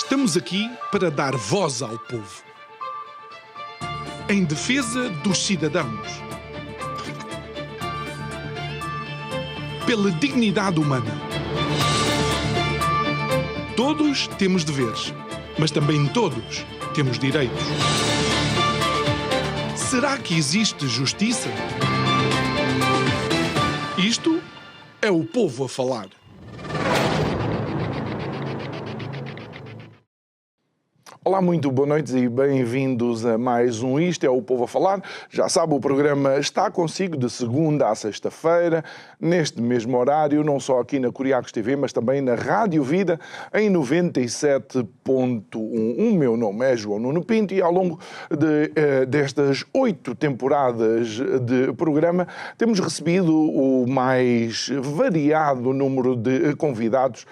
Estamos aqui para dar voz ao povo, em defesa dos cidadãos, pela dignidade humana. Todos temos deveres, mas também todos temos direitos. Será que existe justiça? Isto é o povo a falar. Olá, muito boa noite e bem-vindos a mais um Isto é o Povo a Falar. Já sabe, o programa está consigo de segunda à sexta-feira, neste mesmo horário, não só aqui na Curiacos TV, mas também na Rádio Vida, em 97.1. O meu nome é João Nuno Pinto e ao longo destas 8 temporadas de programa temos recebido o mais variado número de convidados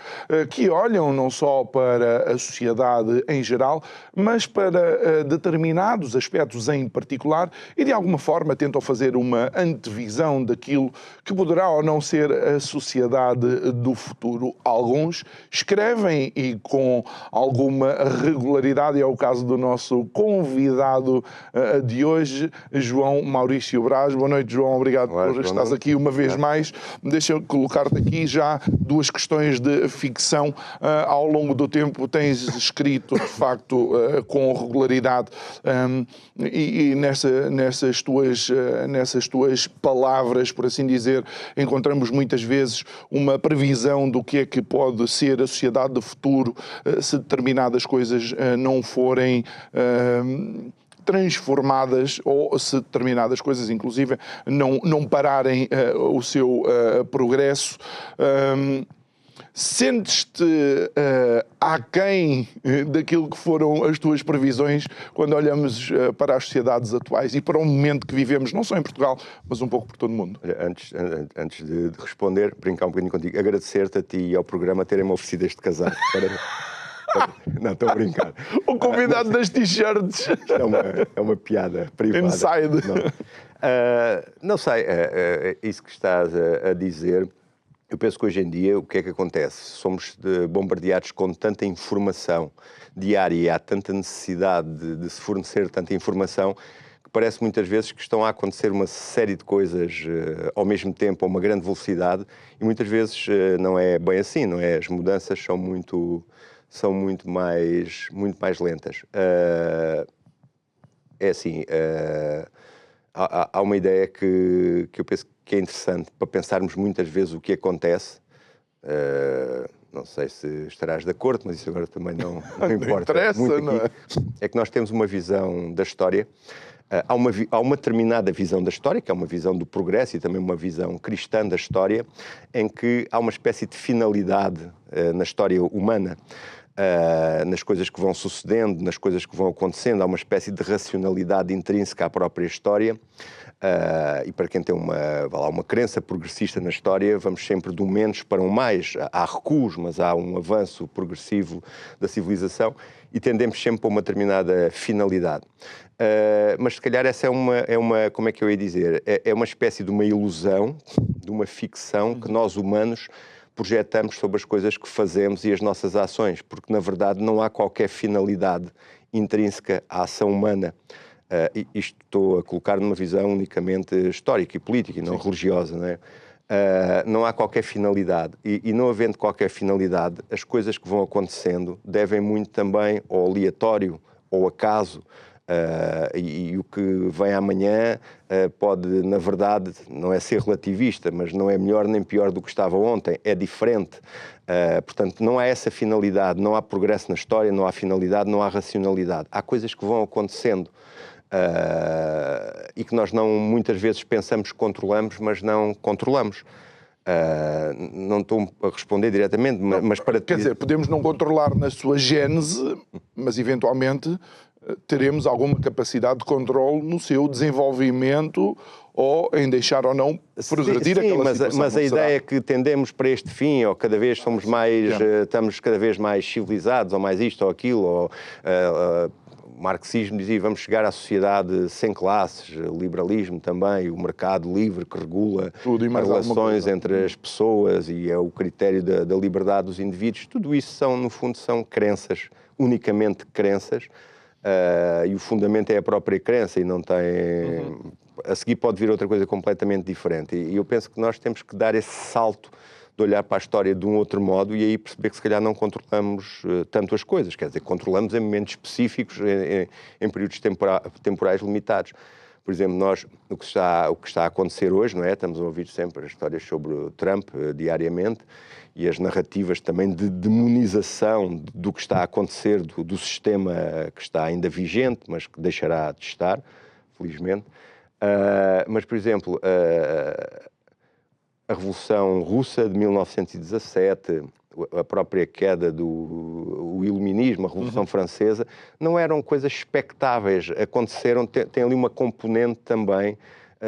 que olham não só para a sociedade em geral, mas para determinados aspectos em particular e de alguma forma tentam fazer uma antevisão daquilo que poderá ou não ser a sociedade do futuro. Alguns escrevem e com alguma regularidade, é o caso do nosso convidado de hoje, João Maurício Braz. Boa noite, João, obrigado por estares aqui uma vez mais. Deixa eu colocar-te aqui já duas questões de ficção. Ao longo do tempo tens escrito, de facto, com regularidade e nessas tuas palavras, por assim dizer, encontramos muitas vezes uma previsão do que é que pode ser a sociedade do futuro se determinadas coisas não forem transformadas ou se determinadas coisas, inclusive, não pararem o seu progresso. Sentes-te aquém daquilo que foram as tuas previsões quando olhamos para as sociedades atuais e para o momento que vivemos, não só em Portugal, mas um pouco por todo o mundo? Antes de responder, brincar um bocadinho contigo, agradecer-te a ti e ao programa terem-me oferecido este casaco. Não, estou a brincar. O convidado das t-shirts. É uma piada privada. Inside. Não sei, isso que estás a dizer. Eu penso que hoje em dia o que é que acontece? Somos bombardeados com tanta informação diária e há tanta necessidade de se fornecer tanta informação que parece muitas vezes que estão a acontecer uma série de coisas ao mesmo tempo, a uma grande velocidade, e muitas vezes não é bem assim, não é? As mudanças são muito mais lentas. É assim, há uma ideia que eu penso que é interessante para pensarmos muitas vezes o que acontece. Não sei se estarás de acordo, mas isso agora também não importa. Interessa, muito não é? É que nós temos uma visão da história. Há uma determinada visão da história, que é uma visão do progresso e também uma visão cristã da história, em que há uma espécie de finalidade na história humana. Nas coisas que vão sucedendo, nas coisas que vão acontecendo, há uma espécie de racionalidade intrínseca à própria história, e para quem tem uma crença progressista na história, vamos sempre do menos para um mais. Há recuos, mas há um avanço progressivo da civilização e tendemos sempre para uma determinada finalidade. Mas se calhar essa é uma, como é que eu ia dizer, é uma espécie de uma ilusão, de uma ficção que nós humanos projetamos sobre as coisas que fazemos e as nossas ações, porque na verdade não há qualquer finalidade intrínseca à ação humana. Isto estou a colocar numa visão unicamente histórica e política e não religiosa, não é? Não há qualquer finalidade e não havendo qualquer finalidade, as coisas que vão acontecendo devem muito também ao aleatório, ao acaso. E o que vem amanhã pode, na verdade, não é ser relativista, mas não é melhor nem pior do que estava ontem, é diferente. Portanto, não há essa finalidade, não há progresso na história, não há finalidade, não há racionalidade. Há coisas que vão acontecendo e que nós muitas vezes pensamos que controlamos, mas não controlamos. Não estou a responder diretamente, mas para... Quer dizer, podemos não controlar na sua gênese, mas eventualmente teremos alguma capacidade de controle no seu desenvolvimento ou em deixar ou não progredir aquela situação. Mas a ideia é que tendemos para este fim, ou cada vez somos mais, estamos cada vez mais civilizados, ou mais isto ou aquilo, ou o marxismo dizia vamos chegar à sociedade sem classes, liberalismo também, o mercado livre que regula as relações entre as pessoas e é o critério da liberdade dos indivíduos. Tudo isso no fundo, são crenças, unicamente crenças, e o fundamento é a própria crença e não tem... A seguir pode vir outra coisa completamente diferente. E eu penso que nós temos que dar esse salto de olhar para a história de um outro modo e aí perceber que se calhar não controlamos tanto as coisas, quer dizer, controlamos em momentos específicos, em períodos temporais limitados. Por exemplo, o que está a acontecer hoje, não é? Estamos a ouvir sempre as histórias sobre o Trump diariamente e as narrativas também de demonização do que está a acontecer, do sistema que está ainda vigente, mas que deixará de estar, felizmente. Mas, por exemplo, a Revolução Russa de 1917, a própria queda do Iluminismo, a Revolução Francesa, não eram coisas expectáveis, aconteceram, tem ali uma componente também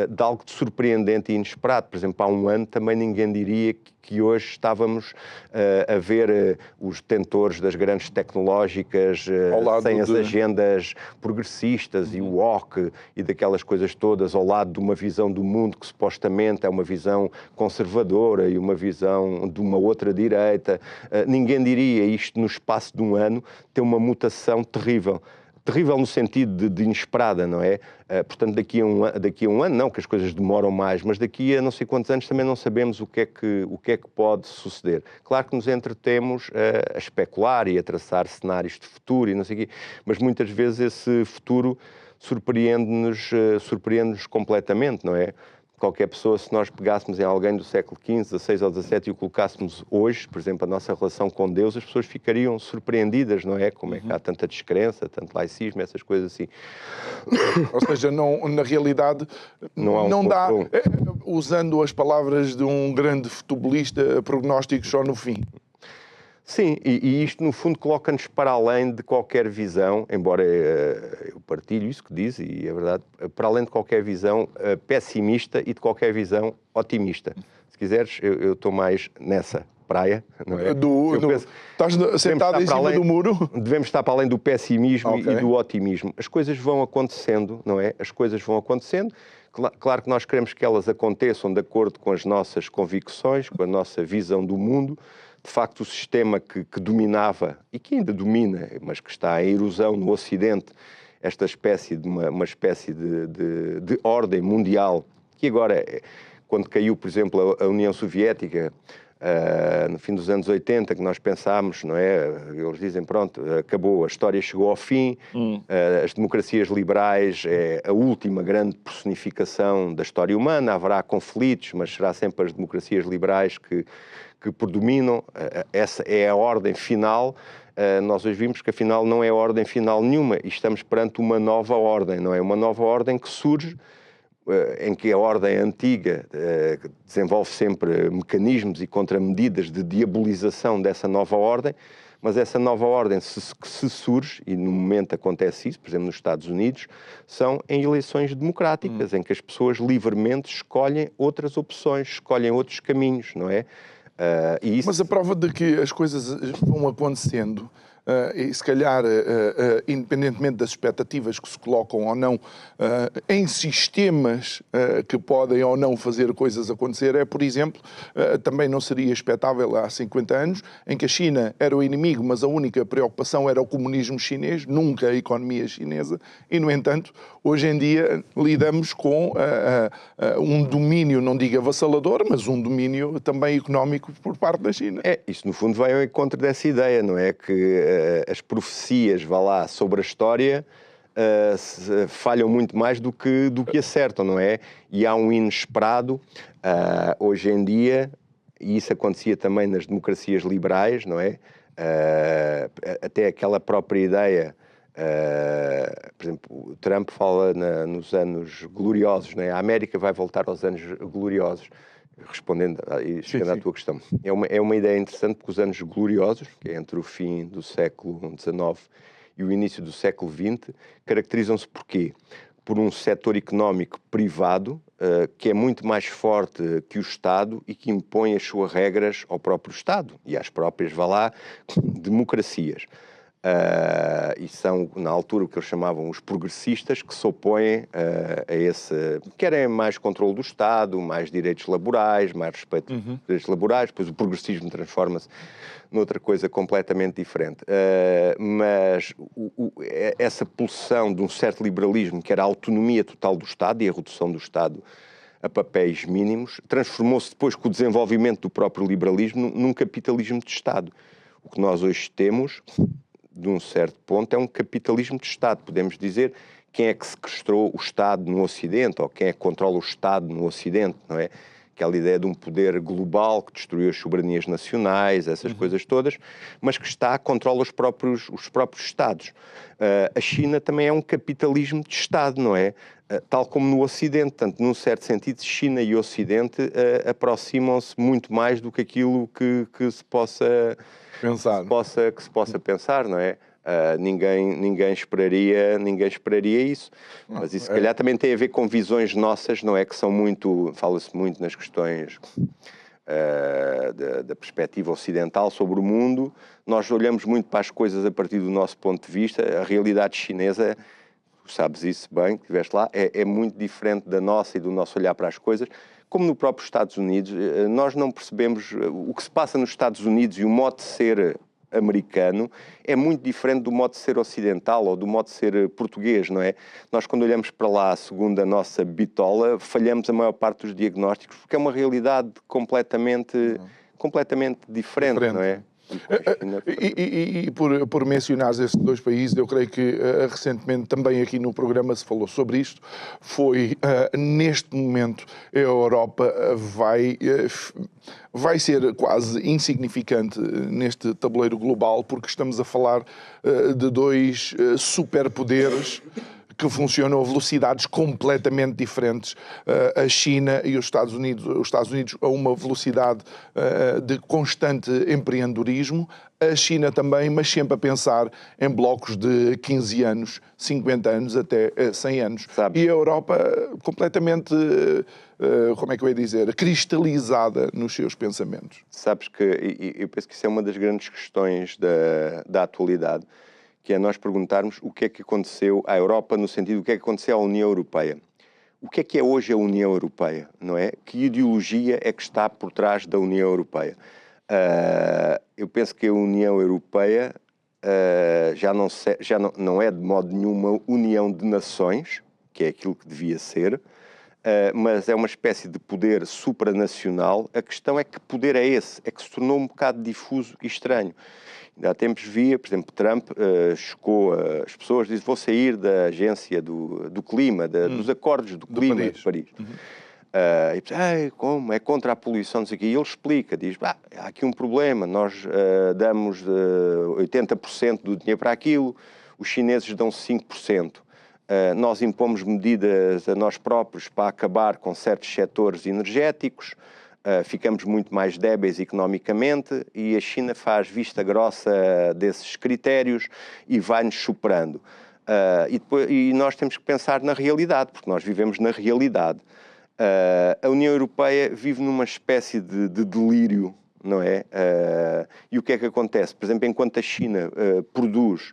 de algo de surpreendente e inesperado. Por exemplo, há um ano também ninguém diria que hoje estávamos a ver os detentores das grandes tecnológicas sem as agendas progressistas e o woke e daquelas coisas todas ao lado de uma visão do mundo que supostamente é uma visão conservadora e uma visão de uma outra direita. Ninguém diria isto no espaço de um ano ter uma mutação terrível. Terrível no sentido de inesperada, não é? Portanto, daqui a um ano, não, que as coisas demoram mais, mas daqui a não sei quantos anos também não sabemos o que é que pode suceder. Claro que nos entretemos a especular e a traçar cenários de futuro e não sei o quê, mas muitas vezes esse futuro surpreende-nos completamente, não é? Qualquer pessoa, se nós pegássemos em alguém do século XV, XVI ou XVII e o colocássemos hoje, por exemplo, a nossa relação com Deus, as pessoas ficariam surpreendidas, não é? Como é que há tanta descrença, tanto laicismo, essas coisas assim. Ou seja, não, na realidade, não dá, usando as palavras de um grande futebolista, prognósticos só no fim. Sim, e isto no fundo coloca-nos para além de qualquer visão, embora eu partilho isso que diz, e é verdade, para além de qualquer visão pessimista e de qualquer visão otimista. Se quiseres, eu estou mais nessa praia, não é? Estás sentado em cima do muro? Devemos estar para além do pessimismo e do otimismo. As coisas vão acontecendo, não é? As coisas vão acontecendo. Claro que nós queremos que elas aconteçam de acordo com as nossas convicções, com a nossa visão do mundo. De facto, o sistema que dominava, e que ainda domina, mas que está em erosão no Ocidente, esta espécie de uma espécie de ordem mundial, que agora, quando caiu, por exemplo, a União Soviética, no fim dos anos 80, que nós pensámos, não é? Eles dizem, pronto, acabou, a história chegou ao fim, as democracias liberais é a última grande personificação da história humana, haverá conflitos, mas será sempre as democracias liberais que predominam, essa é a ordem final. Nós hoje vimos que afinal não é ordem final nenhuma e estamos perante uma nova ordem, não é? Uma nova ordem que surge, em que a ordem antiga desenvolve sempre mecanismos e contramedidas de diabolização dessa nova ordem, mas essa nova ordem, se surge, e no momento acontece isso, por exemplo, nos Estados Unidos, são em eleições democráticas, em que as pessoas livremente escolhem outras opções, escolhem outros caminhos, não é? Mas a prova de que as coisas vão acontecendo, e se calhar, independentemente das expectativas que se colocam ou não, em sistemas que podem ou não fazer coisas acontecer, é, por exemplo, também não seria expectável há 50 anos, em que a China era o inimigo, mas a única preocupação era o comunismo chinês, nunca a economia chinesa, e, no entanto, hoje em dia lidamos com um domínio, não digo avassalador, mas um domínio também económico por parte da China. Isso no fundo vai ao encontro dessa ideia, não é? Que as profecias, vá lá, sobre a história falham muito mais do que acertam, não é? E há um inesperado, hoje em dia, e isso acontecia também nas democracias liberais, não é? Até aquela própria ideia, por exemplo, o Trump fala nos anos gloriosos, não é? A América vai voltar aos anos gloriosos. Respondendo e chegando à tua questão, é uma ideia interessante porque os anos gloriosos, que é entre o fim do século XIX e o início do século XX, caracterizam-se por quê? Por um setor económico privado que é muito mais forte que o Estado e que impõe as suas regras ao próprio Estado e às próprias, vá lá, democracias. e são, na altura, o que eles chamavam os progressistas, que se opõem a esse... Querem mais controle do Estado, mais direitos laborais, mais respeito dos direitos laborais, depois o progressismo transforma-se noutra coisa completamente diferente. Mas essa pulsão de um certo liberalismo, que era a autonomia total do Estado e a redução do Estado a papéis mínimos, transformou-se depois com o desenvolvimento do próprio liberalismo num capitalismo de Estado. O que nós hoje temos, de um certo ponto, é um capitalismo de Estado. Podemos dizer quem é que sequestrou o Estado no Ocidente, ou quem é que controla o Estado no Ocidente, não é? Aquela ideia de um poder global que destruiu as soberanias nacionais, essas coisas todas, mas que controla os próprios Estados. A China também é um capitalismo de Estado, não é? Tal como no Ocidente. Portanto, num certo sentido, China e Ocidente aproximam-se muito mais do que aquilo que se possa pensar, não é? Ninguém esperaria isso, mas isso se calhar também tem a ver com visões nossas, não é? Que são muito, fala-se muito nas questões da perspectiva ocidental sobre o mundo. Nós olhamos muito para as coisas a partir do nosso ponto de vista. A realidade chinesa, tu sabes isso bem, que estiveste lá, é muito diferente da nossa e do nosso olhar para as coisas. Como no próprio Estados Unidos, nós não percebemos o que se passa nos Estados Unidos, e o modo de ser americano é muito diferente do modo de ser ocidental ou do modo de ser português, não é? Nós, quando olhamos para lá, segundo a nossa bitola, falhamos a maior parte dos diagnósticos, porque é uma realidade completamente diferente, não é? E por mencionares esses dois países, eu creio que recentemente também aqui no programa se falou sobre isto. Neste momento a Europa vai ser quase insignificante neste tabuleiro global, porque estamos a falar de dois superpoderes que funcionam a velocidades completamente diferentes. A China e os Estados Unidos a uma velocidade de constante empreendedorismo, a China também, mas sempre a pensar em blocos de 15 anos, 50 anos, até 100 anos. Sabe. E a Europa completamente, como é que eu ia dizer, cristalizada nos seus pensamentos. Sabes que eu penso que isso é uma das grandes questões da atualidade, que é nós perguntarmos o que é que aconteceu à Europa, no sentido do que é que aconteceu à União Europeia. O que é hoje a União Europeia, não é? Que ideologia é que está por trás da União Europeia? Eu penso que a União Europeia já não é de modo nenhum uma união de nações, que é aquilo que devia ser, mas é uma espécie de poder supranacional. A questão é que poder é esse, é que se tornou um bocado difuso e estranho. Ainda há tempos via, por exemplo, Trump chocou as pessoas, disse: vou sair da agência do clima, dos acordos do clima de Paris. E diz: como? É contra a poluição, não sei o quê. E ele explica, diz: há aqui um problema, nós damos 80% do dinheiro para aquilo, os chineses dão 5%. Nós impomos medidas a nós próprios para acabar com certos setores energéticos, ficamos muito mais débeis economicamente, e a China faz vista grossa desses critérios e vai-nos superando. E nós temos que pensar na realidade, porque nós vivemos na realidade. A União Europeia vive numa espécie de delírio, não é? E o que é que acontece? Por exemplo, enquanto a China produz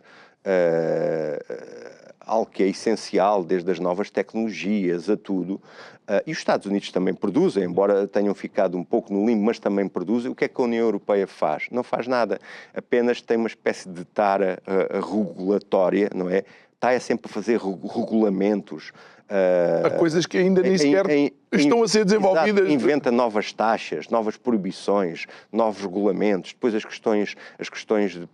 algo que é essencial, desde as novas tecnologias a tudo, e os Estados Unidos também produzem, embora tenham ficado um pouco no limbo, mas também produzem. O que é que a União Europeia faz? Não faz nada, apenas tem uma espécie de tara regulatória, não é? Está sempre a fazer regulamentos. Há coisas que ainda nem sequer estão a ser desenvolvidas. Exato, inventa novas taxas, novas proibições, novos regulamentos, depois as questões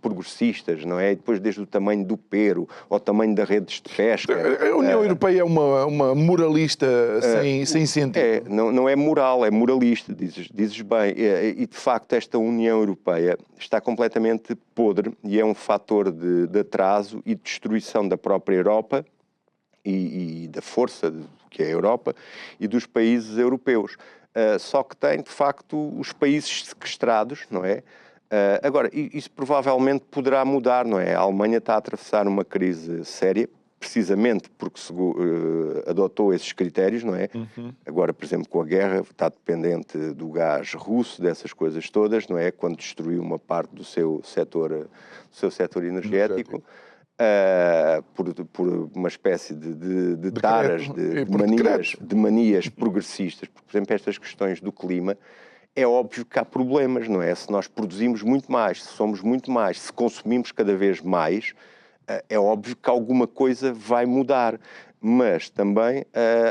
progressistas, não é? E depois desde o tamanho do pero ao tamanho da redes de pesca. A União Europeia é uma moralista sem sentido. Não é moral, é moralista, dizes bem. E de facto esta União Europeia está completamente podre e é um fator de atraso e de destruição da própria Europa e da força que é a Europa e dos países europeus. Só que tem, de facto, os países sequestrados, não é? Agora, isso provavelmente poderá mudar, não é? A Alemanha está a atravessar uma crise séria, precisamente porque adotou esses critérios, não é? Agora, por exemplo, com a guerra, está dependente do gás russo, dessas coisas todas, não é? Quando destruiu uma parte do seu setor energético. Por uma espécie de taras, de manias progressistas. Por exemplo, estas questões do clima, é óbvio que há problemas, não é? Se nós produzimos muito mais, se somos muito mais, se consumimos cada vez mais, é óbvio que alguma coisa vai mudar. Mas também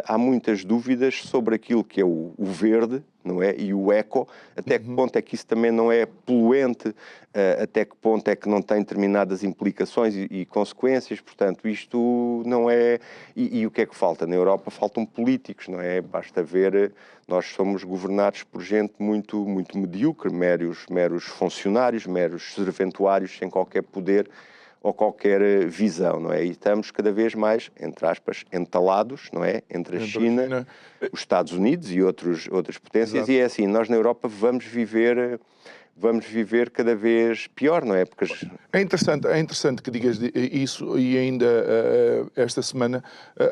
há muitas dúvidas sobre aquilo que é o verde, não é? E o eco, até que ponto é que isso também não é poluente, até que ponto é que não tem determinadas implicações e consequências. Portanto, isto não é... E o que é que falta? Na Europa faltam políticos, não é? Basta ver, nós somos governados por gente muito, muito medíocre, meros funcionários, meros serventuários, sem qualquer poder ou qualquer visão, não é? E estamos cada vez mais, entre aspas, entalados, não é? Entre a China, os Estados Unidos e outras potências. Exato. E é assim, nós na Europa vamos viver cada vez pior, não é? Porque é interessante que digas isso, e ainda esta semana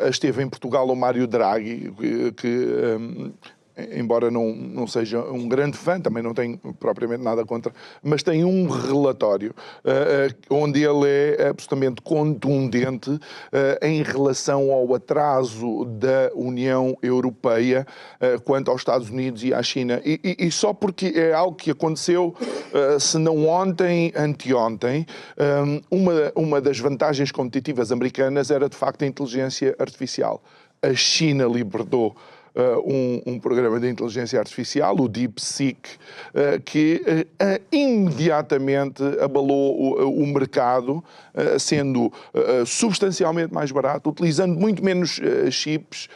esteve em Portugal o Mário Draghi, que embora não seja um grande fã, também não tenho propriamente nada contra, mas tem um relatório onde ele é absolutamente contundente em relação ao atraso da União Europeia quanto aos Estados Unidos e à China. E só porque é algo que aconteceu, se não ontem, anteontem, uma das vantagens competitivas americanas era, de facto, a inteligência artificial. A China libertou um programa de inteligência artificial, o DeepSeek, que imediatamente abalou o mercado, sendo substancialmente mais barato, utilizando muito menos chips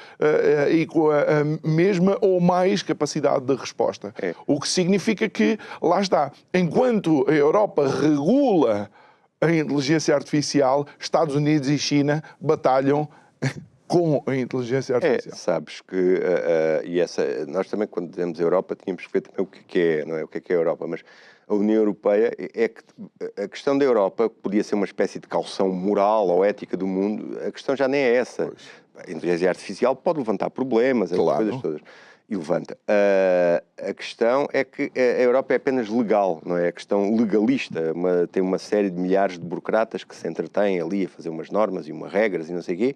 e com a mesma ou mais capacidade de resposta. O que significa que, lá está, enquanto a Europa regula a inteligência artificial, Estados Unidos e China batalham com a inteligência artificial. Sabes que nós também, quando dizemos Europa, tínhamos que ver também o que é, não é? O que é a Europa, mas a União Europeia é que a questão da Europa podia ser uma espécie de caução moral ou ética do mundo, a questão já nem é essa. Pois. A inteligência artificial pode levantar problemas, essas coisas todas. E levanta. A questão é que a Europa é apenas legal, não é? A questão legalista. Tem uma série de milhares de burocratas que se entretêm ali a fazer umas normas e umas regras e não sei o quê.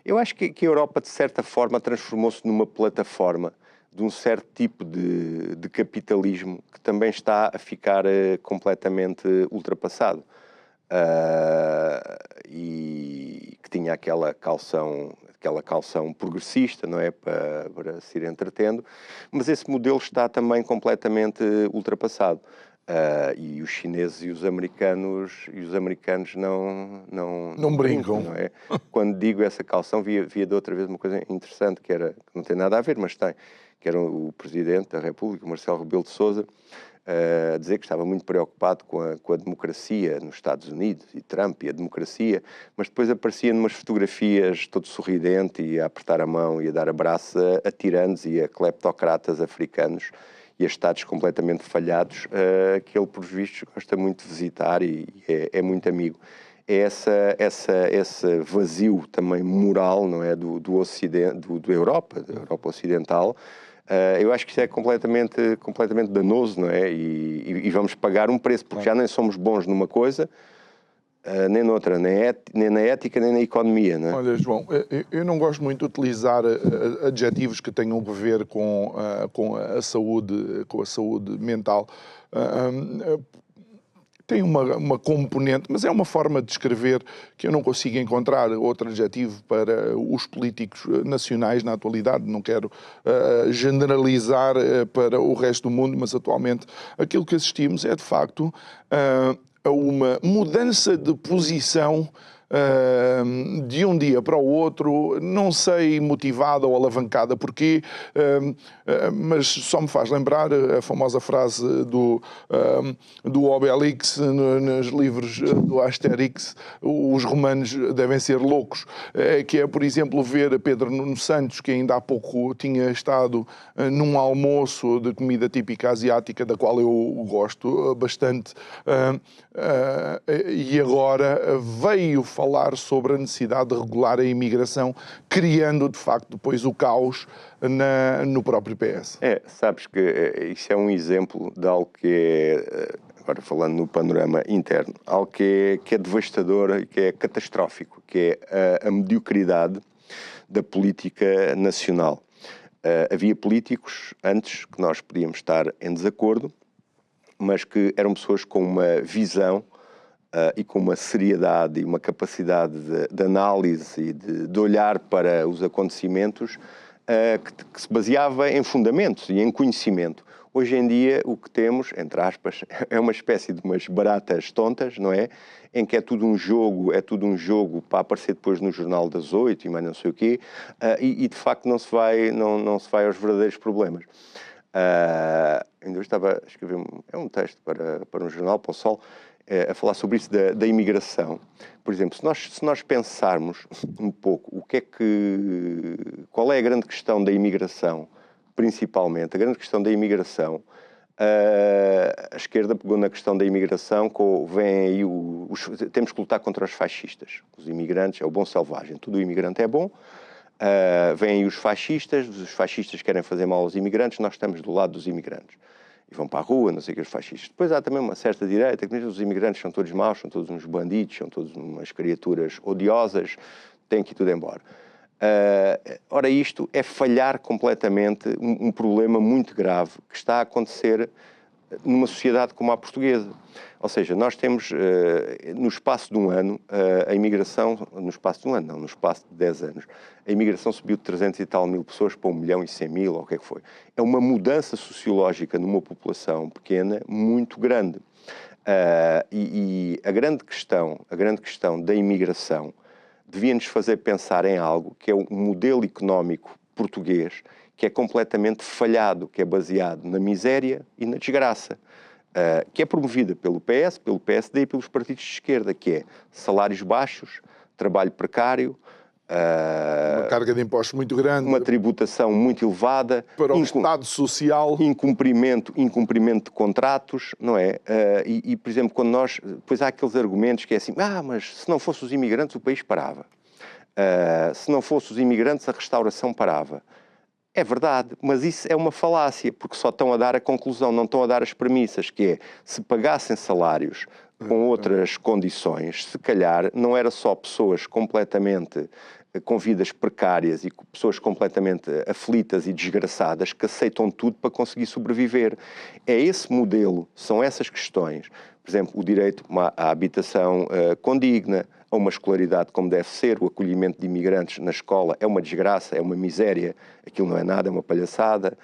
Eu acho que a Europa, de certa forma, transformou-se numa plataforma de um certo tipo de capitalismo que também está a ficar completamente ultrapassado. E que tinha aquela calção progressista, não é? Para se ir entretendo. Mas esse modelo está também completamente ultrapassado. E os chineses e os americanos não brincam, não é? Quando digo essa calção, via de outra vez uma coisa interessante, que não tem nada a ver, mas tem, que era o Presidente da República, Marcelo Rebelo de Sousa, a dizer que estava muito preocupado com a democracia nos Estados Unidos, e Trump e a democracia, mas depois aparecia numas fotografias todo sorridente e a apertar a mão e a dar abraço a tiranos e a cleptocratas africanos e a Estados completamente falhados, que ele, por vistos, gosta muito de visitar e é muito amigo. É esse vazio também moral, não é, do Ocidente, da Europa Ocidental. Eu acho que isso é completamente danoso, não é? E vamos pagar um preço, porque já nem somos bons numa coisa, nem noutra, nem na ética, nem na economia, não é? Olha, João, eu não gosto muito de utilizar adjetivos que tenham a ver com a saúde mental. Tem uma componente, mas é uma forma de descrever que eu não consigo encontrar outro adjetivo para os políticos nacionais na atualidade. Não quero generalizar para o resto do mundo, mas atualmente aquilo que assistimos é, de facto, a uma mudança de posição de um dia para o outro, não sei motivada ou alavancada porquê, mas só me faz lembrar a famosa frase do Obelix nos livros do Asterix: os romanos devem ser loucos, que é, por exemplo, ver Pedro Nuno Santos, que ainda há pouco tinha estado num almoço de comida típica asiática, da qual eu gosto bastante, e agora veio falar falar sobre a necessidade de regular a imigração, criando, de facto, depois o caos no próprio PS. Sabes que isso é um exemplo de algo que é, agora falando no panorama interno, algo que é devastador e que é catastrófico, que é a mediocridade da política nacional. Havia políticos antes que nós podíamos estar em desacordo, mas que eram pessoas com uma visão e com uma seriedade e uma capacidade de análise e de olhar para os acontecimentos que se baseava em fundamentos e em conhecimento. Hoje em dia o que temos, entre aspas, é uma espécie de umas baratas tontas, não é? Em que é tudo um jogo para aparecer depois no Jornal das 8 e mais não sei o quê, e de facto não se vai aos verdadeiros problemas. Ainda hoje estava a escrever um texto para um jornal, para o Sol, a falar sobre isso da imigração. Por exemplo, se nós pensarmos um pouco qual é a grande questão da imigração, principalmente, a grande questão da imigração, a esquerda pegou na questão da imigração, vem aí temos que lutar contra os fascistas. Os imigrantes é o bom selvagem, todo imigrante é bom. Vêm aí os fascistas querem fazer mal aos imigrantes, nós estamos do lado dos imigrantes. E vão para a rua, não sei o que, os fascistas. Depois há também uma certa direita que diz que os imigrantes são todos maus, são todos uns bandidos, são todos umas criaturas odiosas, têm que ir tudo embora. Ora, isto é falhar completamente um problema muito grave que está a acontecer numa sociedade como a portuguesa. Ou seja, nós temos, no espaço de um ano, a imigração, no espaço de um ano, não, no espaço de 10 anos, a imigração subiu de 300 e tal mil pessoas para 1.100.000, ou o que é que foi. É uma mudança sociológica numa população pequena muito grande. E a grande questão da imigração devia-nos fazer pensar em algo que é um modelo económico português que é completamente falhado, que é baseado na miséria e na desgraça, que é promovida pelo PS, pelo PSD e pelos partidos de esquerda, que é salários baixos, trabalho precário, uma carga de impostos muito grande, uma tributação muito elevada, para o Estado Social, incumprimento de contratos, não é? E, por exemplo, quando depois há aqueles argumentos que é assim, mas se não fossem os imigrantes o país parava. Se não fossem os imigrantes a restauração parava. É verdade, mas isso é uma falácia, porque só estão a dar a conclusão, não estão a dar as premissas, que é, se pagassem salários com outras condições, se calhar não era só pessoas completamente com vidas precárias e pessoas completamente aflitas e desgraçadas que aceitam tudo para conseguir sobreviver. É esse modelo, são essas questões. Por exemplo, o direito à habitação condigna, a uma escolaridade como deve ser, o acolhimento de imigrantes na escola é uma desgraça, é uma miséria, aquilo não é nada, é uma palhaçada.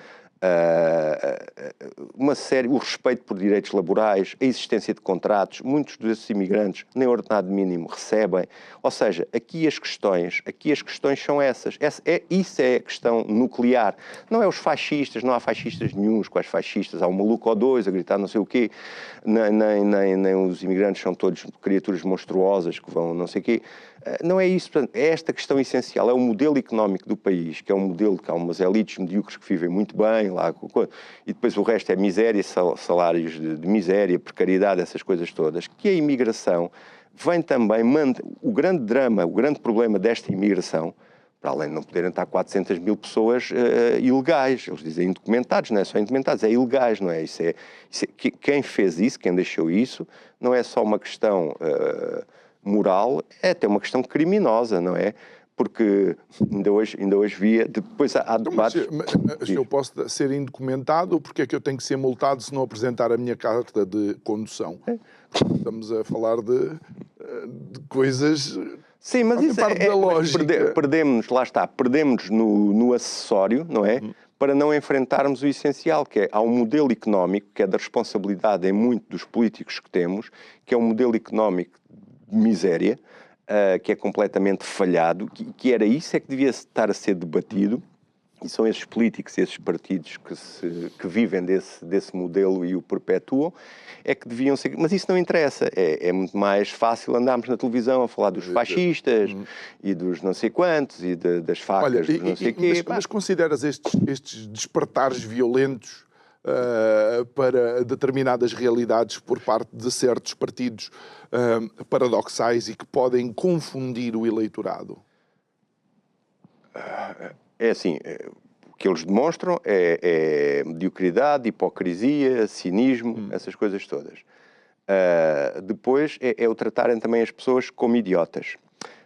O respeito por direitos laborais, a existência de contratos, muitos desses imigrantes nem ordenado mínimo recebem. Ou seja, aqui as questões são essas. Isso é a questão nuclear. Não é os fascistas, não há fascistas nenhuns, quais fascistas? Há um maluco ou dois a gritar não sei o quê, nem os imigrantes são todos criaturas monstruosas que vão não sei o quê. Não é isso, portanto, é esta questão essencial, é o modelo económico do país, que é um modelo que há umas elites medíocres que vivem muito bem, lá, e depois o resto é miséria, salários de miséria, precariedade, essas coisas todas, que a imigração vem também, o grande drama, o grande problema desta imigração, para além de não poderem estar 400 mil pessoas ilegais, eles dizem indocumentados, não é só indocumentados, é ilegais, não é? Quem fez isso, quem deixou isso, não é só uma questão moral, é até uma questão criminosa, não é? Porque ainda hoje via, depois há debates... Mas eu posso ser indocumentado, porque é que eu tenho que ser multado se não apresentar a minha carta de condução? Estamos a falar de coisas... Sim, mas isso perdemos no acessório, não é? Para não enfrentarmos o essencial, que é, há um modelo económico, que é da responsabilidade em muito dos políticos que temos, que é um modelo económico de miséria, que é completamente falhado, que era isso é que devia estar a ser debatido, e são esses políticos, esses partidos que vivem desse modelo e o perpetuam, é que deviam ser... Mas isso não interessa, é muito mais fácil andarmos na televisão a falar dos fascistas e dos não sei quantos e das facas, dos não sei quê. Mas consideras estes despertares violentos para determinadas realidades por parte de certos partidos paradoxais e que podem confundir o eleitorado? É assim, o que eles demonstram é mediocridade, hipocrisia, cinismo, essas coisas todas. Depois é o tratarem também as pessoas como idiotas.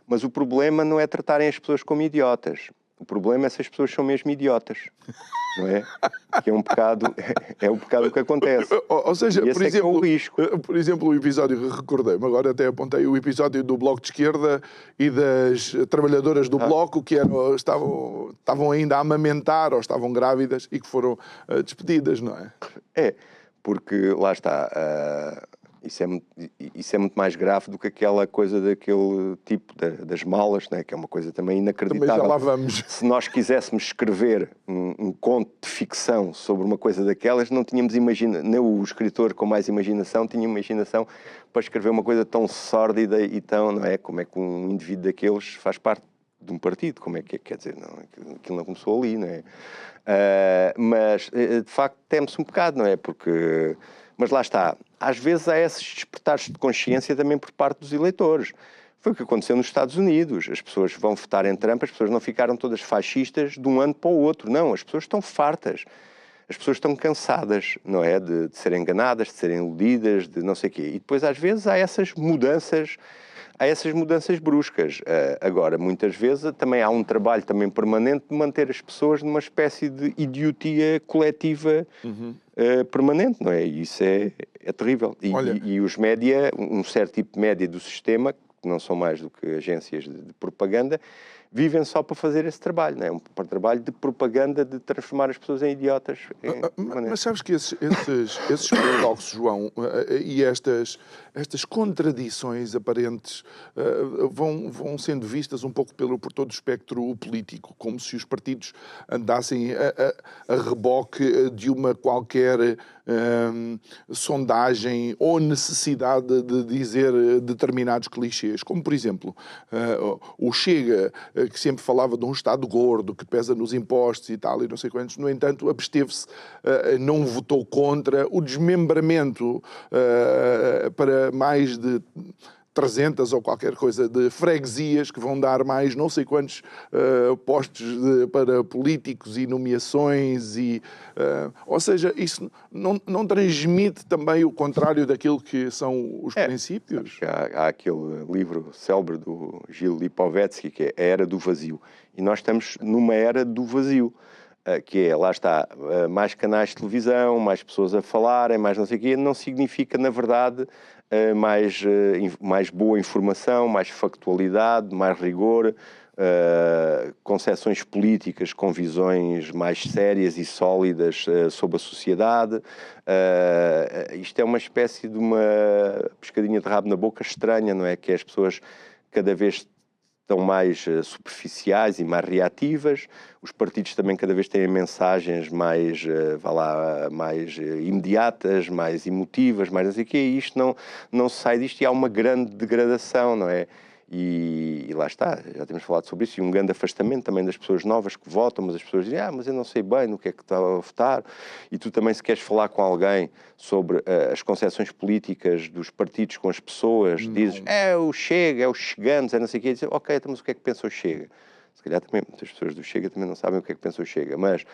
Mas o problema não é tratarem as pessoas como idiotas. O problema é se as pessoas são mesmo idiotas. Não é? Que é um bocado o que acontece. Ou seja, e esse por exemplo, é que é o risco. Por exemplo, o episódio que recordei-me, agora até apontei o episódio do Bloco de Esquerda e das trabalhadoras do Bloco que estavam ainda a amamentar ou estavam grávidas e que foram despedidas, não é? É, porque lá está. Isso é muito mais grave do que aquela coisa daquele tipo das malas, né? Que é uma coisa também inacreditável. Também já lá vamos. Se nós quiséssemos escrever um conto de ficção sobre uma coisa daquelas, não tínhamos nem o escritor com mais imaginação tinha imaginação para escrever uma coisa tão sórdida e tão, não é? Como é que um indivíduo daqueles faz parte de um partido? Como é que é? Quer dizer, não, aquilo não começou ali, não é? Mas, de facto, teme-se um bocado, não é? Mas lá está. Às vezes há esses despertares de consciência também por parte dos eleitores. Foi o que aconteceu nos Estados Unidos. As pessoas vão votar em Trump, as pessoas não ficaram todas fascistas de um ano para o outro. Não, as pessoas estão fartas. As pessoas estão cansadas, não é? De serem enganadas, de serem iludidas, de não sei o quê. E depois, às vezes, há essas mudanças bruscas. Agora, muitas vezes, também há um trabalho também permanente de manter as pessoas numa espécie de idiotia coletiva permanente, não é? E isso é terrível. E os média, um certo tipo de média do sistema, que não são mais do que agências de propaganda, vivem só para fazer esse trabalho, não é? Um trabalho de propaganda, de transformar as pessoas em idiotas. Mas sabes que esses paradoxos, João, e estas contradições aparentes vão sendo vistas um pouco por todo o espectro político, como se os partidos andassem a reboque de uma qualquer sondagem ou necessidade de dizer determinados clichês, como por exemplo o Chega, que sempre falava de um Estado gordo, que pesa nos impostos e tal, e não sei quantos, no entanto, absteve-se, não votou contra o desmembramento para mais de 300 ou qualquer coisa de freguesias que vão dar mais não sei quantos postos para políticos e nomeações ou seja, isso não transmite também o contrário daquilo que são os princípios? Há aquele livro célebre do Gil Lipovetsky que é A Era do Vazio e nós estamos numa era do vazio. Que é, lá está, mais canais de televisão, mais pessoas a falarem, mais não sei o quê, não significa, na verdade, mais boa informação, mais factualidade, mais rigor, concepções políticas com visões mais sérias e sólidas sobre a sociedade. Isto é uma espécie de uma pescadinha de rabo na boca estranha, não é? Que as pessoas cada vez estão mais superficiais e mais reativas. Os partidos também cada vez têm mensagens mais imediatas, mais emotivas, mais não sei o quê, e isto não se sai disto e há uma grande degradação, não é? E lá está, já temos falado sobre isso, e um grande afastamento também das pessoas novas que votam, mas as pessoas dizem, mas eu não sei bem no que é que está a votar, e tu também se queres falar com alguém sobre as concepções políticas dos partidos com as pessoas, dizes, o Chega, é os chegantes, é não sei o quê, e dizes, ok, então, mas o que é que pensa o Chega? Se calhar também, muitas pessoas do Chega também não sabem o que é que pensa o Chega, mas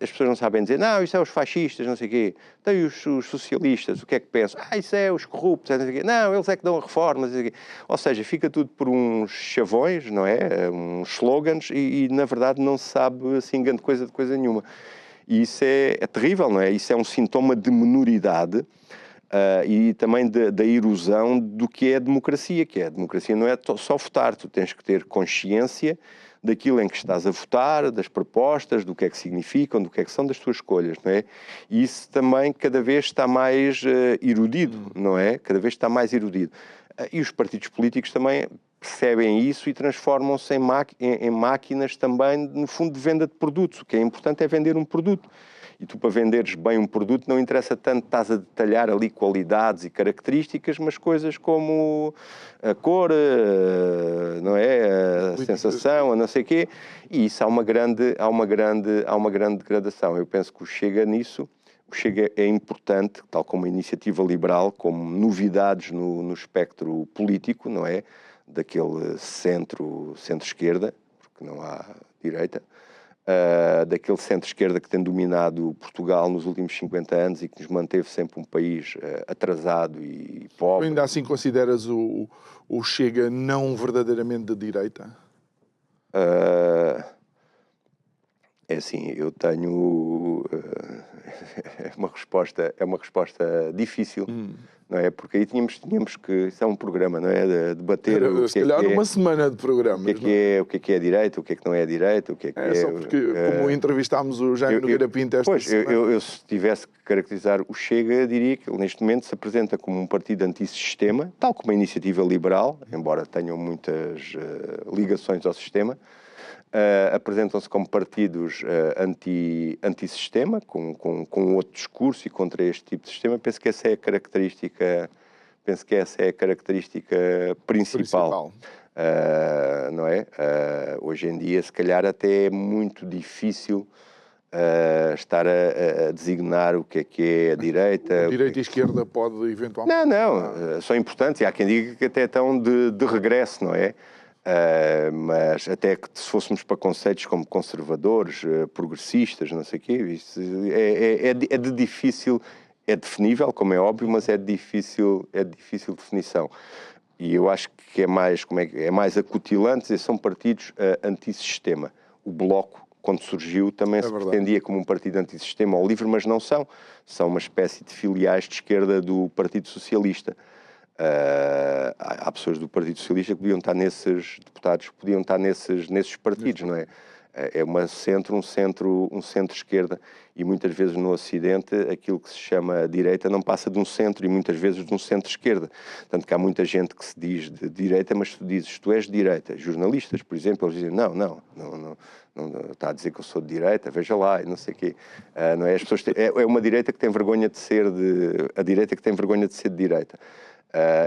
as pessoas não sabem dizer, não, isso é os fascistas, não sei o quê, então e os socialistas, o que é que pensam? Isso é os corruptos, não sei o quê, não, eles é que dão a reforma, não sei o quê. Ou seja, fica tudo por uns chavões, não é? Uns slogans e na verdade não se sabe assim grande coisa de coisa nenhuma. E isso é terrível, não é? Isso é um sintoma de minoridade. E também da erosão do que é a democracia, que é a democracia não é só votar, tu tens que ter consciência daquilo em que estás a votar, das propostas, do que é que significam, do que é que são das tuas escolhas, não é? E isso também cada vez está mais erudido, não é? Cada vez está mais erudido. E os partidos políticos também percebem isso e transformam-se em máquinas também, no fundo, de venda de produtos. O que é importante é vender um produto. E tu, para venderes bem um produto, não interessa tanto, estás a detalhar ali qualidades e características, mas coisas como a cor, não é? A sensação, a não sei o quê. E isso há uma grande degradação. Eu penso que o Chega nisso que o Chega é importante, tal como a iniciativa liberal, como novidades no espectro político, não é? Daquele centro-esquerda, porque não há direita, daquele centro-esquerda que tem dominado Portugal nos últimos 50 anos e que nos manteve sempre um país atrasado e pobre. Tu ainda assim consideras o Chega não verdadeiramente de direita? É assim, eu tenho é uma resposta difícil, não é? Porque aí tínhamos que, isso é um programa, não é? De debater o Se que calhar é que é, uma semana de programas. o que é direito, o que é que não é direito, o que é que Só porque, como entrevistámos o Jaime Nogueira Pinto esta semana... eu se tivesse que caracterizar o Chega, diria que ele neste momento se apresenta como um partido antissistema, tal como a Iniciativa Liberal, embora tenham muitas ligações ao sistema. Apresentam-se como partidos antissistema, com outro discurso e contra este tipo de sistema. Penso que essa é a característica principal. Não é? Hoje em dia, se calhar, até é muito difícil estar a designar o que é a direita. A direita e a esquerda pode eventualmente... Não, são importantes e há quem diga que até estão de regresso, não é? Mas até que se fôssemos para conceitos como conservadores, progressistas, não sei o quê, isso é difícil, é definível, como é óbvio, mas é de difícil definição. E eu acho que é mais acutilante dizer são partidos antissistema. O Bloco, quando surgiu, também se pretendia como um partido antissistema ao livre, mas não são. São uma espécie de filiais de esquerda do Partido Socialista. Há pessoas do Partido Socialista que podiam estar nesses partidos, não é? É um centro-esquerda e muitas vezes no Ocidente aquilo que se chama direita não passa de um centro e muitas vezes de um centro-esquerda. Tanto que há muita gente que se diz de direita, mas tu dizes, tu és de direita. Jornalistas, por exemplo, eles dizem, não, está a dizer que eu sou de direita, veja lá, e não sei o quê. Não é? As pessoas é uma direita que tem vergonha de ser a direita que tem vergonha de ser de direita.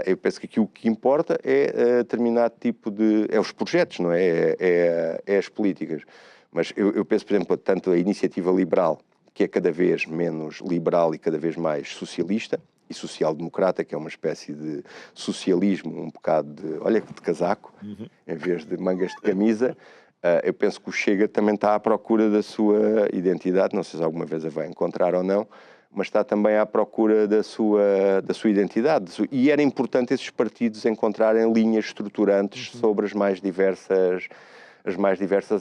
Eu penso que aqui o que importa é determinado tipo de... é os projetos, não é? É as políticas. Mas eu penso, por exemplo, tanto a iniciativa liberal, que é cada vez menos liberal e cada vez mais socialista, e social-democrata, que é uma espécie de socialismo, um bocado de casaco, em vez de mangas de camisa. Eu penso que o Chega também está à procura da sua identidade, não sei se alguma vez a vai encontrar ou não, mas está também à procura da sua identidade. E era importante esses partidos encontrarem linhas estruturantes sobre as mais diversas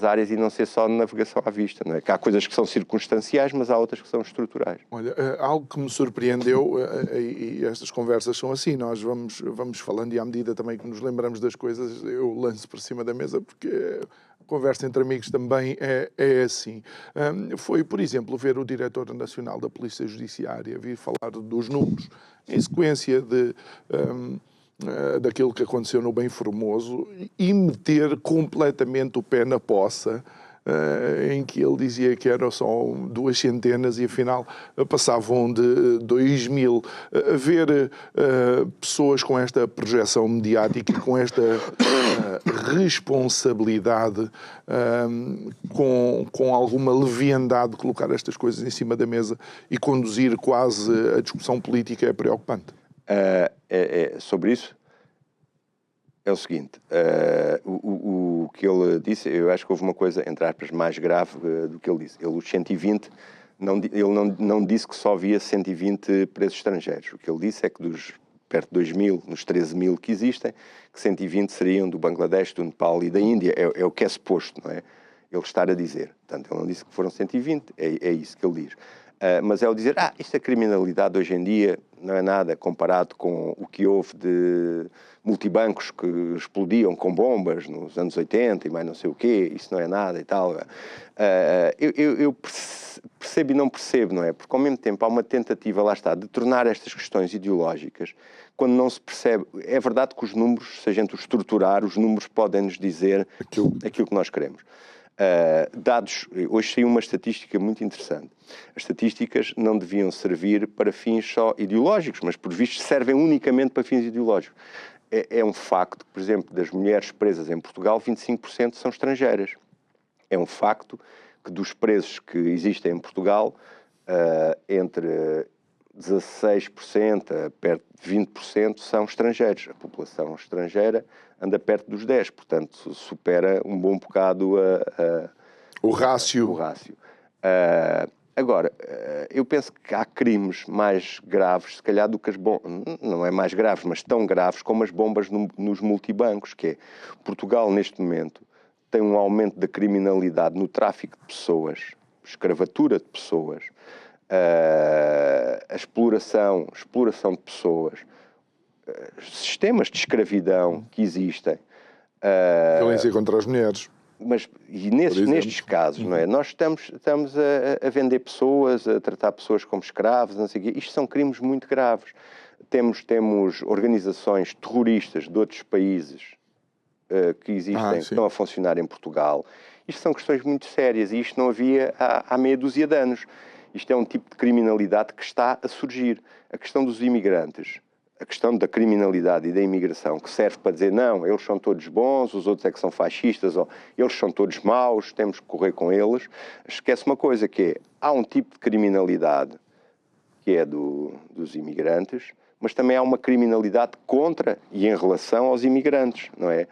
áreas e não ser só navegação à vista. Não é? Que há coisas que são circunstanciais, mas há outras que são estruturais. Olha, algo que me surpreendeu, e estas conversas são assim, nós vamos falando e à medida também que nos lembramos das coisas, eu lanço por cima da mesa, porque a conversa entre amigos também é assim. Foi, por exemplo, ver o Diretor Nacional da Polícia Judiciária vir falar dos números, em sequência daquilo que aconteceu no Bem Formoso e meter completamente o pé na poça, em que ele dizia que eram só 2 centenas e afinal passavam de 2.000. Ver pessoas com esta projeção mediática e com esta responsabilidade, com alguma leviandade de colocar estas coisas em cima da mesa e conduzir quase a discussão política é preocupante. Sobre isso é o seguinte, o que ele disse, eu acho que houve uma coisa, entre aspas, mais grave do que ele disse. Ele, os 120, ele não disse que só havia 120 presos estrangeiros. O que ele disse é que dos perto de 2.000, nos 13.000 que existem, que 120 seriam do Bangladesh, do Nepal e da Índia. É o que é suposto, não é? Ele estar a dizer. Portanto, ele não disse que foram 120, é isso que ele diz. Mas é o dizer, isto é criminalidade hoje em dia, não é nada comparado com o que houve de multibancos que explodiam com bombas nos anos 80 e mais não sei o quê, isso não é nada e tal. Eu percebo e não percebo, não é? Porque ao mesmo tempo há uma tentativa, lá está, de tornar estas questões ideológicas, quando não se percebe. É verdade que os números, se a gente os estruturar, os números podem nos dizer aquilo que nós queremos. Dados, hoje saiu uma estatística muito interessante. As estatísticas não deviam servir para fins só ideológicos, mas por visto servem unicamente para fins ideológicos. É um facto que, por exemplo, das mulheres presas em Portugal, 25% são estrangeiras. É um facto que dos presos que existem em Portugal, entre 16% a perto de 20% são estrangeiros. A população estrangeira anda perto dos 10%, portanto supera um bom bocado o rácio. Agora, eu penso que há crimes mais graves, se calhar, do que as bombas. Não é mais graves, mas tão graves como as bombas nos multibancos, que é Portugal, neste momento, tem um aumento da criminalidade no tráfico de pessoas, escravatura de pessoas, a exploração de pessoas, sistemas de escravidão que existem. Violência contra as mulheres. Mas e nestes casos, não é? Nós estamos a vender pessoas, a tratar pessoas como escravos, não sei o quê. Isto são crimes muito graves. Temos organizações terroristas de outros países que existem, que estão a funcionar em Portugal. Isto são questões muito sérias e isto não havia há meia dúzia de anos. Isto é um tipo de criminalidade que está a surgir. A questão dos imigrantes, a questão da criminalidade e da imigração, que serve para dizer, não, eles são todos bons, os outros é que são fascistas, ou eles são todos maus, temos que correr com eles. Esquece uma coisa, que é, há um tipo de criminalidade que é dos imigrantes, mas também há uma criminalidade contra e em relação aos imigrantes, não é?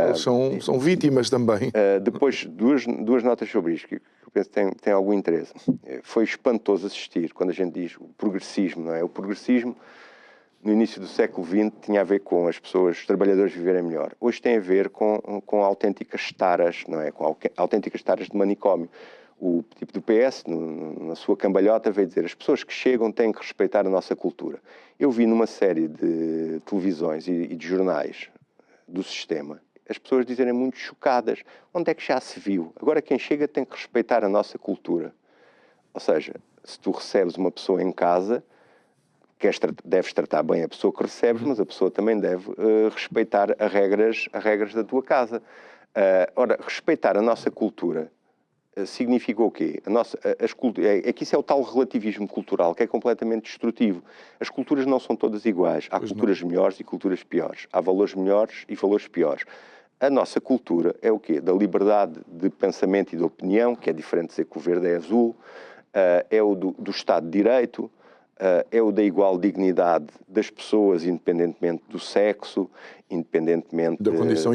Eles são vítimas também. Depois, duas notas sobre isto, que eu penso que tem algum interesse. Foi espantoso assistir, quando a gente diz o progressismo, não é? O progressismo, no início do século XX, tinha a ver com as pessoas, os trabalhadores viverem melhor. Hoje tem a ver com autênticas taras, não é? Com autênticas taras de manicômio. O tipo do PS, na sua cambalhota, veio dizer as pessoas que chegam têm que respeitar a nossa cultura. Eu vi numa série de televisões e de jornais do sistema as pessoas dizerem muito chocadas. Onde é que já se viu? Agora quem chega tem que respeitar a nossa cultura. Ou seja, se tu recebes uma pessoa em casa, deves tratar bem a pessoa que recebes, mas a pessoa também deve respeitar as regras da tua casa. Ora, respeitar a nossa cultura significa o quê? É que isso é o tal relativismo cultural, que é completamente destrutivo. As culturas não são todas iguais. Há culturas melhores e culturas piores. Há valores melhores e valores piores. A nossa cultura é o quê? Da liberdade de pensamento e de opinião, que é diferente de dizer que o verde é azul, é o do Estado de Direito, é o da igual dignidade das pessoas, independentemente do sexo, independentemente da condição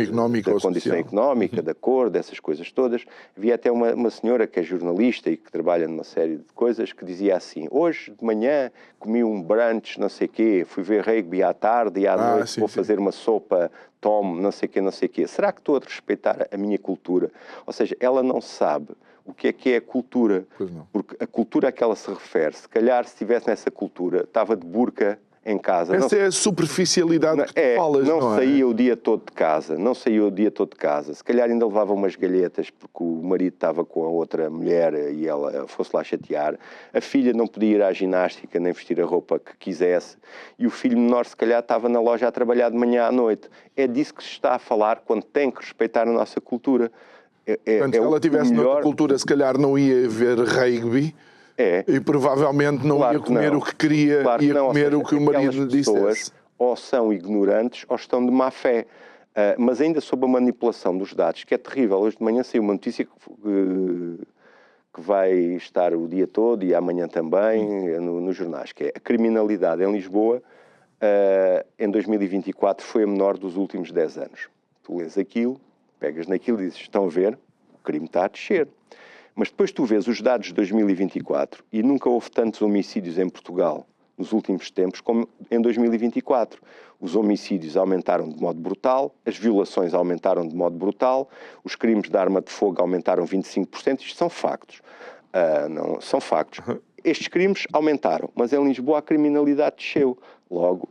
económica, da cor, dessas coisas todas. Havia até uma senhora que é jornalista e que trabalha numa série de coisas que dizia assim: hoje de manhã comi um brunch, não sei quê, fui ver rugby à tarde e à noite vou fazer uma sopa Tom, não sei quê, não sei quê. Será que estou a respeitar a minha cultura? Ou seja, ela não sabe o que é a cultura. Porque a cultura a que ela se refere, se calhar se estivesse nessa cultura, estava de burca em casa. Essa é a superficialidade que tu falas, não é? Saía o dia todo de casa. Se calhar ainda levava umas galhetas porque o marido estava com a outra mulher e ela fosse lá chatear. A filha não podia ir à ginástica nem vestir a roupa que quisesse. E o filho menor, se calhar, estava na loja a trabalhar de manhã à noite. É disso que se está a falar quando tem que respeitar a nossa cultura. Portanto, se ela tivesse noutra cultura, se calhar não ia ver rugby e provavelmente não ia comer o que queria, ia comer o que o marido lhe dissesse. Ou são ignorantes ou estão de má fé. Mas ainda sob a manipulação dos dados, que é terrível. Hoje de manhã saiu uma notícia que vai estar o dia todo e amanhã também nos jornais, que é a criminalidade em Lisboa em 2024 foi a menor dos últimos 10 anos. Tu lês aquilo, pegas naquilo e dizes, estão a ver, o crime está a descer. Mas depois tu vês os dados de 2024 e nunca houve tantos homicídios em Portugal nos últimos tempos como em 2024. Os homicídios aumentaram de modo brutal, as violações aumentaram de modo brutal, os crimes de arma de fogo aumentaram 25%. Isto são factos. Não, são factos. Estes crimes aumentaram, mas em Lisboa a criminalidade desceu. Logo,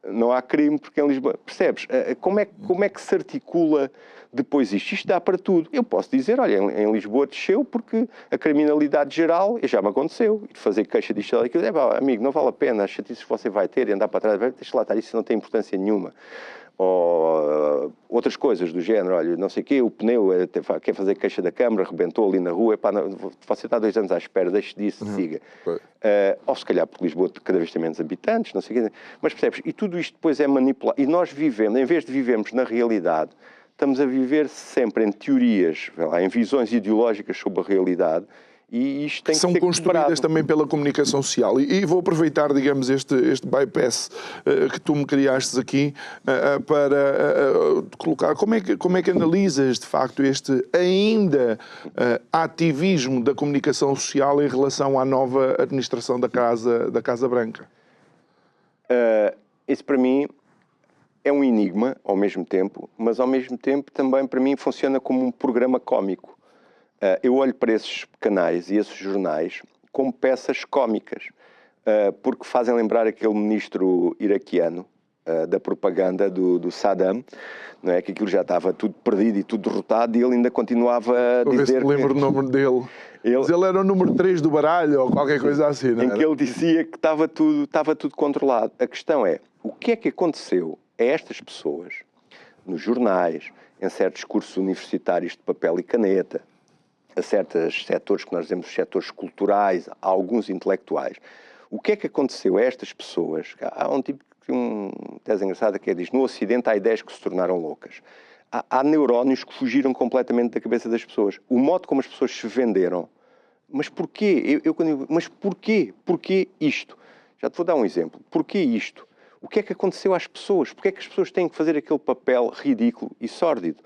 não há crime porque em Lisboa... Percebes? Como é que se articula depois isto? Isto dá para tudo. Eu posso dizer, olha, em Lisboa desceu porque a criminalidade geral, e já me aconteceu, de fazer queixa disto e daquilo, amigo, não vale a pena, as chatices que você vai ter e andar para trás, deixa lá estar, isso não tem importância nenhuma. Ou outras coisas do género, olha, não sei o quê, o pneu quer fazer queixa da Câmara, rebentou ali na rua, você está 2 anos à espera, deixe disso, siga. Ou se calhar porque Lisboa cada vez tem menos habitantes, não sei o quê, mas percebes, e tudo isto depois é manipulado, e nós vivemos, em vez de vivermos na realidade, estamos a viver sempre em teorias, em visões ideológicas sobre a realidade, E isto tem que são ser construídas quebrado. também pela comunicação social. E vou aproveitar, digamos, este bypass que tu me criastes aqui para colocar como é que analisas, de facto, este ainda ativismo da comunicação social em relação à nova administração da Casa Branca? Isso para mim é um enigma ao mesmo tempo, mas ao mesmo tempo também para mim funciona como um programa cómico. Eu olho para esses canais e esses jornais como peças cómicas, porque fazem lembrar aquele ministro iraquiano da propaganda do Saddam, não é? Que aquilo já estava tudo perdido e tudo derrotado e ele ainda continuava a dizer... Ver se lembro o nome dele. Mas ele era o número 3 do baralho ou qualquer coisa assim, não é? Em que ele dizia que estava tudo controlado. A questão é, o que é que aconteceu a estas pessoas, nos jornais, em certos cursos universitários de papel e caneta, a certos setores que nós dizemos os setores culturais, a alguns intelectuais. O que é que aconteceu a estas pessoas? Há um tipo de tese engraçada que diz, no Ocidente há ideias que se tornaram loucas. Há neurónios que fugiram completamente da cabeça das pessoas. O modo como as pessoas se venderam. Mas porquê? Mas porquê? Porquê isto? Já te vou dar um exemplo. Porquê isto? O que é que aconteceu às pessoas? Porquê é que as pessoas têm que fazer aquele papel ridículo e sórdido?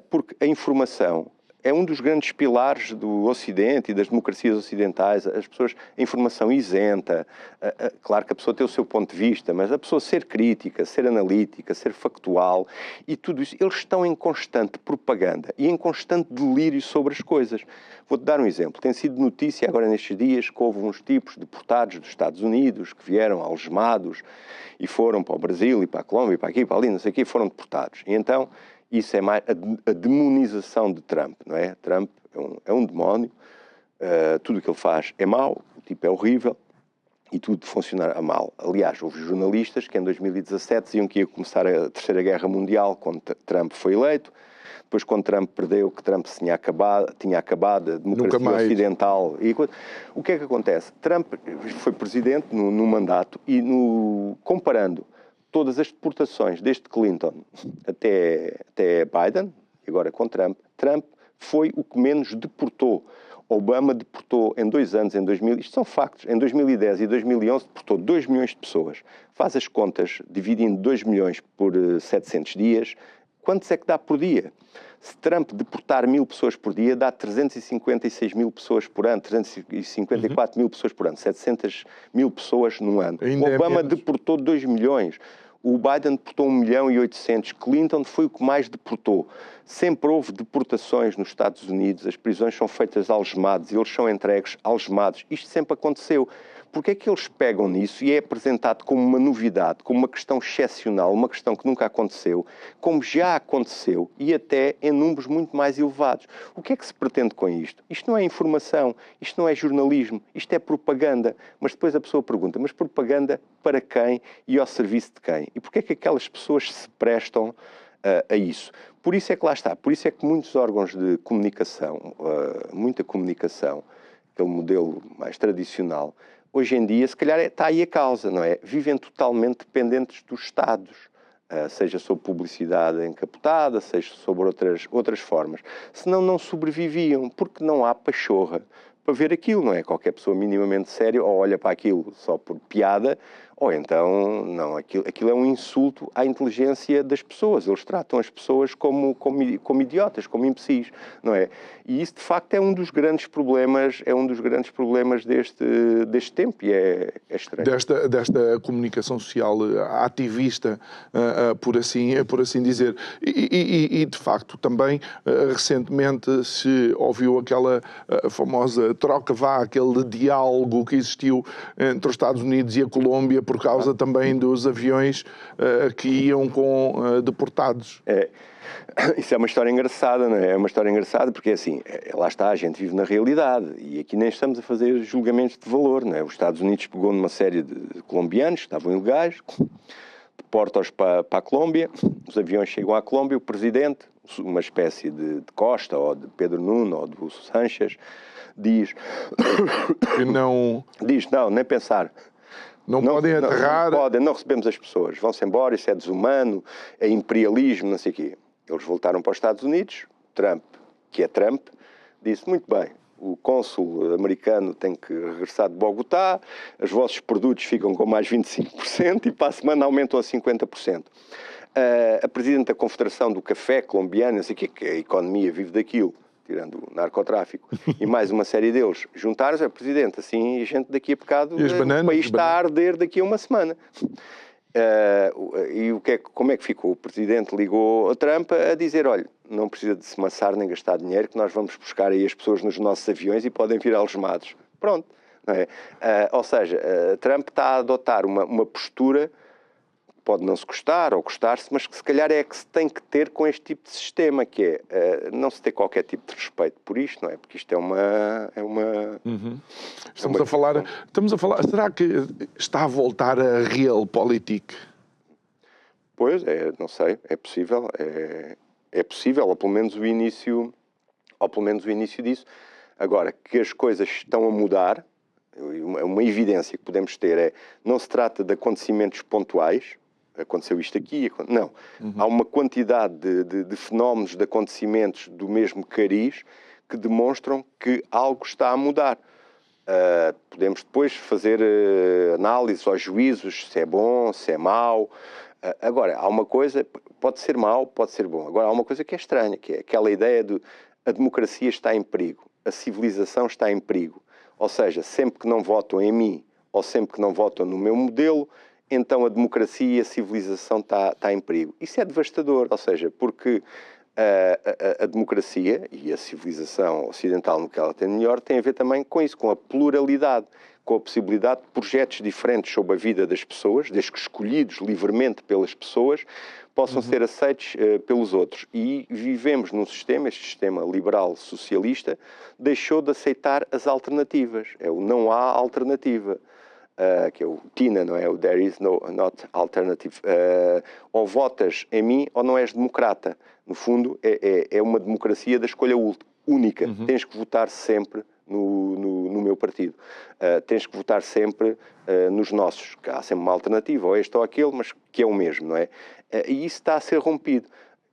Porque a informação é um dos grandes pilares do Ocidente e das democracias ocidentais. As pessoas, a informação isenta, claro que a pessoa tem o seu ponto de vista, mas a pessoa ser crítica, ser analítica, ser factual e tudo isso, eles estão em constante propaganda e em constante delírio sobre as coisas. Vou-te dar um exemplo. Tem sido notícia agora nestes dias que houve uns tipos deportados dos Estados Unidos que vieram algemados e foram para o Brasil e para a Colômbia e para aqui, para ali, não sei o quê, e foram deportados. E então... isso é mais a demonização de Trump, não é? Trump é um demónio, tudo o que ele faz é mau, o tipo é horrível e tudo funciona mal. Aliás, houve jornalistas que em 2017 diziam que ia começar a Terceira Guerra Mundial quando Trump foi eleito, depois quando Trump perdeu, que Trump tinha acabado a democracia ocidental. E o que é que acontece? Trump foi presidente no mandato e comparando todas as deportações, desde Clinton até Biden, e agora com Trump foi o que menos deportou. Obama deportou em 2 anos, isto são factos, em 2010 e 2011 deportou 2 milhões de pessoas. Faz as contas, dividindo 2 milhões por 700 dias, quantos é que dá por dia? Se Trump deportar 1000 pessoas por dia, dá 356 mil pessoas por ano, 354 mil pessoas por ano, 700 mil pessoas num ano. Ainda Obama deportou 2 milhões. O Biden deportou 1 milhão e 800. Clinton foi o que mais deportou. Sempre houve deportações nos Estados Unidos, as prisões são feitas algemados e eles são entregues algemados. Isto sempre aconteceu. Porque é que eles pegam nisso e é apresentado como uma novidade, como uma questão excepcional, uma questão que nunca aconteceu, como já aconteceu e até em números muito mais elevados? O que é que se pretende com isto? Isto não é informação, isto não é jornalismo, isto é propaganda. Mas depois a pessoa pergunta, mas propaganda para quem e ao serviço de quem? E porquê é que aquelas pessoas se prestam a isso? Por isso é que lá está, por isso é que muitos órgãos de comunicação, muita comunicação, aquele modelo mais tradicional, hoje em dia, se calhar, está aí a causa, não é? Vivem totalmente dependentes dos Estados, seja sobre publicidade encapotada, seja sobre outras formas. Senão não sobreviviam, porque não há pachorra para ver aquilo, não é? Qualquer pessoa minimamente séria ou olha para aquilo só por piada, ou então, não, aquilo é um insulto à inteligência das pessoas. Eles tratam as pessoas como idiotas, como imbecis, não é? E isso, de facto, é um dos grandes problemas, deste tempo e é estranho. Desta comunicação social ativista, por assim dizer. E, de facto, também, recentemente se ouviu aquela famosa troca-vá, aquele diálogo que existiu entre os Estados Unidos e a Colômbia por causa também dos aviões que iam com deportados. Isso é uma história engraçada, não é? É uma história engraçada porque, assim, lá está, a gente vive na realidade e aqui nem estamos a fazer julgamentos de valor, não é? Os Estados Unidos pegou numa série de colombianos que estavam ilegais, deporta-os para a Colômbia, os aviões chegam à Colômbia, o presidente, uma espécie de Costa ou de Pedro Nuno ou do Sánchez, diz... Diz, não, nem pensar. Não podem aterrar. Não recebemos as pessoas, vão-se embora, isso é desumano, é imperialismo, não sei o quê. Eles voltaram para os Estados Unidos, Trump, que é Trump, disse, muito bem, o cônsul americano tem que regressar de Bogotá, os vossos produtos ficam com mais 25% e para a semana aumentam a 50%. A Presidente da Confederação do Café colombiana, não sei o que a economia vive daquilo, tirando o narcotráfico, e mais uma série deles, juntaram-se a Presidente, assim, gente daqui a bocado, o país está a arder daqui a uma semana. E como é que ficou? O Presidente ligou a Trump a dizer, olha, não precisa de se maçar nem gastar dinheiro, que nós vamos buscar aí as pessoas nos nossos aviões e podem vir algemados. Pronto. Não é? Ou seja, Trump está a adotar uma postura, pode não se gostar ou gostar-se, mas que se calhar é que se tem que ter com este tipo de sistema, que é não se ter qualquer tipo de respeito por isto, não é? Porque isto é uma... Uhum. Estamos a falar, será que está a voltar a realpolitik? Pois, não sei, é possível, é possível, ou pelo menos o início disso. Agora, que as coisas estão a mudar, uma evidência que podemos ter não se trata de acontecimentos pontuais, aconteceu isto aqui, não. Há uma quantidade de fenómenos, de acontecimentos do mesmo cariz que demonstram que algo está a mudar. Podemos depois fazer análises aos juízos, se é bom, se é mau. Agora, há uma coisa, pode ser mau, pode ser bom. Agora, há uma coisa que é estranha, que é aquela ideia de a democracia está em perigo, a civilização está em perigo. Ou seja, sempre que não votam em mim, ou sempre que não votam no meu modelo, então a democracia e a civilização está em perigo. Isso é devastador, ou seja, porque a democracia e a civilização ocidental, no que ela tem melhor, tem a ver também com isso, com a pluralidade, com a possibilidade de projetos diferentes sobre a vida das pessoas, desde que escolhidos livremente pelas pessoas, possam ser aceitos pelos outros. E vivemos num sistema, este sistema liberal socialista, deixou de aceitar as alternativas. É o não há alternativa. Que é o TINA, não é? O There is not alternative. Ou votas em mim ou não és democrata. No fundo, é uma democracia da escolha única. Tens que votar sempre no meu partido. Tens que votar sempre nos nossos. Há sempre uma alternativa, ou este ou aquele, mas que é o mesmo, não é? E isso está a ser rompido.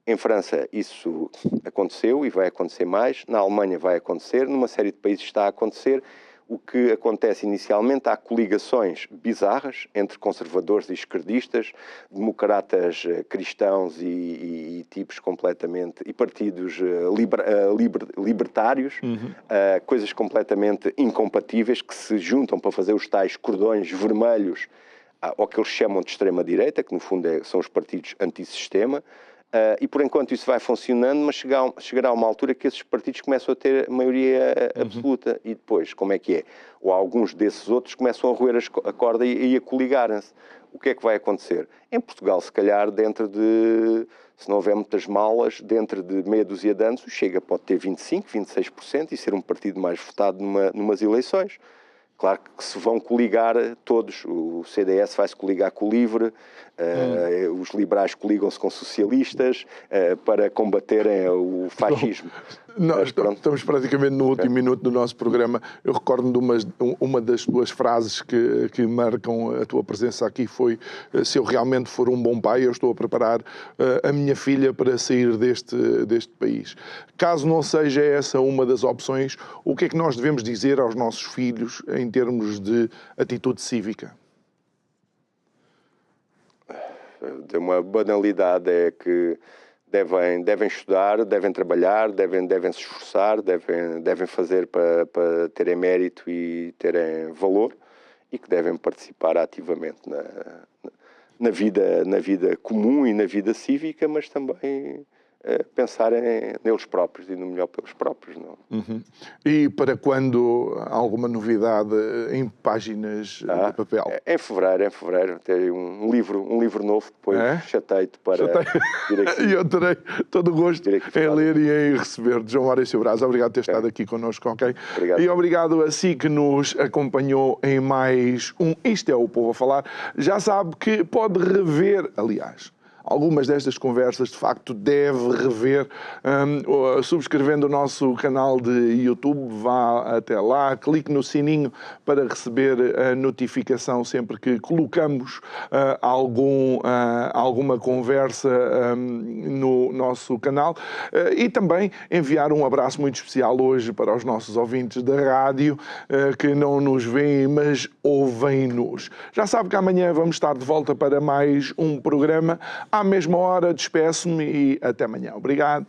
Em França isso aconteceu e vai acontecer mais. Na Alemanha vai acontecer. Numa série de países está a acontecer. O que acontece inicialmente, há coligações bizarras entre conservadores e esquerdistas, democratas cristãos e tipos completamente... e partidos libertários, coisas completamente incompatíveis que se juntam para fazer os tais cordões vermelhos ao que eles chamam de extrema-direita, que no fundo são os partidos antissistema. E por enquanto isso vai funcionando, mas chegará uma altura que esses partidos começam a ter maioria absoluta. E depois, como é que é? Ou alguns desses outros começam a roer a corda e a coligarem-se. O que é que vai acontecer? Em Portugal, se calhar, se não houver muitas malas, dentro de meia dúzia de anos, o Chega pode ter 25%, 26% e ser um partido mais votado numas eleições. Claro que se vão coligar todos, o CDS vai-se coligar com o LIVRE, os liberais coligam-se com socialistas para combaterem o fascismo. Estamos praticamente no último minuto do nosso programa. Eu recordo de uma das tuas frases que marcam a tua presença aqui foi: se eu realmente for um bom pai, eu estou a preparar a minha filha para sair deste país. Caso não seja essa uma das opções, o que é que nós devemos dizer aos nossos filhos em termos de atitude cívica? Uma banalidade é que devem estudar, devem trabalhar, devem se esforçar, devem fazer para terem mérito e terem valor, e que devem participar ativamente na vida comum e na vida cívica, mas também pensarem neles próprios e no melhor pelos próprios. Não? E para quando alguma novidade em páginas de papel? Em fevereiro tem um livro novo, depois chatei-te para vir aqui. E eu terei todo o gosto em ler e em receber. João Maurício Braz, obrigado por ter estado aqui connosco, ok? Obrigado. E obrigado a si que nos acompanhou em mais um Isto é o Povo a Falar. Já sabe que pode rever, aliás, algumas destas conversas, de facto, deve rever subscrevendo o nosso canal de YouTube. Vá até lá, clique no sininho para receber a notificação sempre que colocamos alguma conversa no nosso canal. E também enviar um abraço muito especial hoje para os nossos ouvintes da rádio que não nos veem, mas ouvem-nos. Já sabe que amanhã vamos estar de volta para mais um programa. À mesma hora, despeço-me e até amanhã. Obrigado.